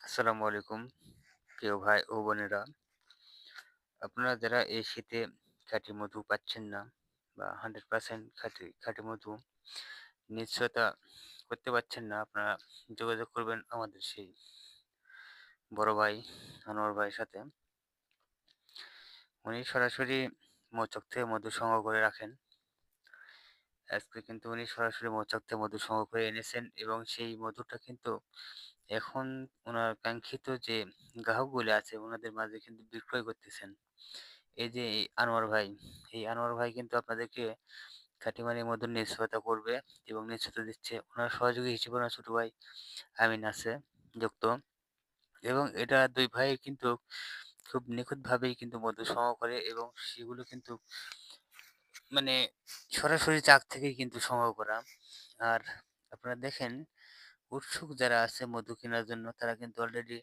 আসসালামু আলাইকুম প্রিয় ভাই ও বোনেরা। আপনারা যারা এই শীতে খাঁটি মধু পাচ্ছেন না বা 100% খাঁটি খাঁটি মধু নিশ্চয়তা করতে পারছেন না, আপনারা যোগাযোগ করবেন আমাদের সেই বড় ভাই আনোয়ার ভাইয়ের সাথে। উনি সরাসরি মৌচাক থেকে মধু সংগ্রহ করে রাখেন। আজকে কিন্তু উনি সরাসরি মৌচাক থেকে মধু সংগ্রহ করে এনেছেন এবং সেই মধুটা কিন্তু এখন উনার কাঙ্ক্ষিত যে গ্রাহকগুলো আছে উনাদের মাঝে কিন্তু বিক্রয় করতেছেন। এই যে এই আনোয়ার ভাই, এই আনোয়ার ভাই কিন্তু আপনাদেরকে খাঁটি মানের মধুর নিশ্চয়তা করবে এবং নিশ্চয়তা দিচ্ছে। উনার সহযোগী হিসেবে উনার ছোট ভাই আমিন আছে যুক্ত, এবং এটা ২ ভাই কিন্তু খুব নিখুঁতভাবেই কিন্তু মধু সংগ্রহ করে এবং সেগুলো কিন্তু মানে সরাসরি চাক থেকেই কিন্তু সংগ্রহ করা। আর আপনারা দেখেন, উৎসুক যারা আছে মধু কেনার জন্য তারা কিন্তু অলরেডি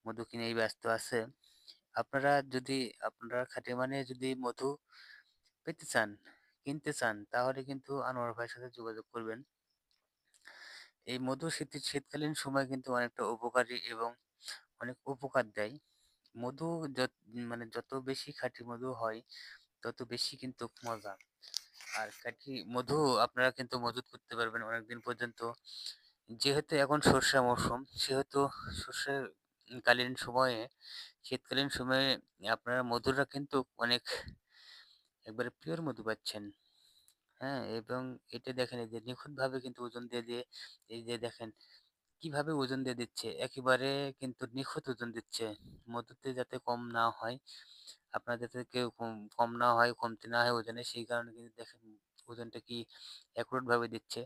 মধু কিনেই ব্যস্ত আছে। আপনারা যদি আপনারা খাঁটি মানে যদি মধু পেতে চান, কিনতে চান, তাহলে কিন্তু আনোয়ার ভাইয়ের সাথে যোগাযোগ করবেন। এই মধু শীতকালীন সময় কিন্তু অনেকটা উপকারী এবং অনেক উপকার দেয়। মধু যত যত বেশি খাঁটি মধু হয়, তত বেশি কিন্তু মজা। আর খাঁটি মধু আপনারা কিন্তু মজুত করতে পারবেন অনেকদিন পর্যন্ত। যেহেতু এখন সর্ষা মৌসুম, সেহেতু সর্ষের কালীন সময়ে শীতকালীন সময়ে আপনারা মধুটা কিন্তু অনেক একবারে পিওর মধু পাচ্ছেন। হ্যাঁ? এবং এটা দেখেন এই যে নিখুঁতভাবে কিন্তু ওজন দিয়ে এই যে দেখেন কিভাবে ওজন দিয়ে দিচ্ছে। একেবারে কিন্তু নিখুঁত ওজন দিচ্ছে। মধুতে যাতে কম না হয়, আপনার যাতে কেউ কম না হয়, কমতি না হয় ওজনে, সেই কারণে কিন্তু দেখেন ওজনটা কি একুরেট ভাবে দিচ্ছে।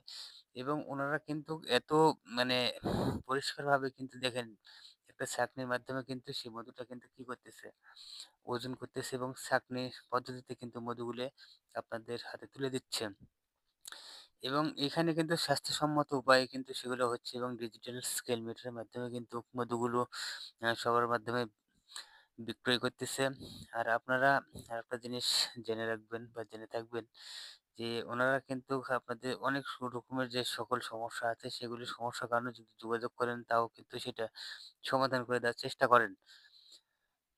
এবং উনারা কিন্তু এত মানে পরিষ্কারভাবে কিন্তু দেখেন একটা ছাঁকনির মাধ্যমে কিন্তু সেই মধুটা কিন্তু কি করতেছে? ওজন করতেছে এবং ছাঁকনির পদ্ধতিতে কিন্তু মধুগুলো আপনাদের হাতে তুলে দিচ্ছে। এবং এখানে কিন্তু স্বাস্থ্যসম্মত উপায়ে কিন্তু সেগুলো হচ্ছে এবং ডিজিটাল স্কেল মিটারের মাধ্যমে কিন্তু মধুগুলো সবার মাধ্যমে বিক্রয় করতেছে। আর আপনারা আরেকটা জিনিস জেনে রাখবেন বা জেনে থাকবেন যে ওনারা কিন্তু আপনাদের অনেক রকমের যে সকল সমস্যা আছে সেগুলি সমস্যার কারণে যদি যোগাযোগ করেন তাও কিন্তু সেটা সমাধান করে দেওয়ার চেষ্টা করেন।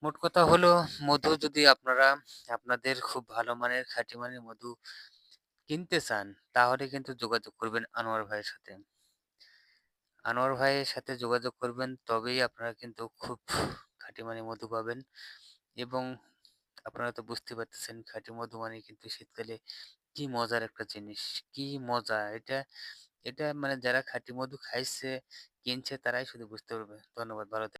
মোট কথা হলো, মধু যদি আপনারা আপনাদের খুব ভালো মানের খাঁটি মানের মধু কিনতে চান, তাহলে কিন্তু যোগাযোগ করবেন আনোয়ার ভাইয়ের সাথে। আনোয়ার ভাইয়ের সাথে যোগাযোগ করবেন, তবেই আপনারা কিন্তু খুব খাঁটি মানের মধু পাবেন। এবং আপনারা তো বুঝতে পারতেছেন খাঁটি মধু মানে কিন্তু শীতকালে কি মজার একটা জিনিস, কি মজা! এটা এটা যারা খাঁটি মধু খাইছে, কিনছে তারাই শুধু বুঝতে পারবে। ধন্যবাদ। ভালো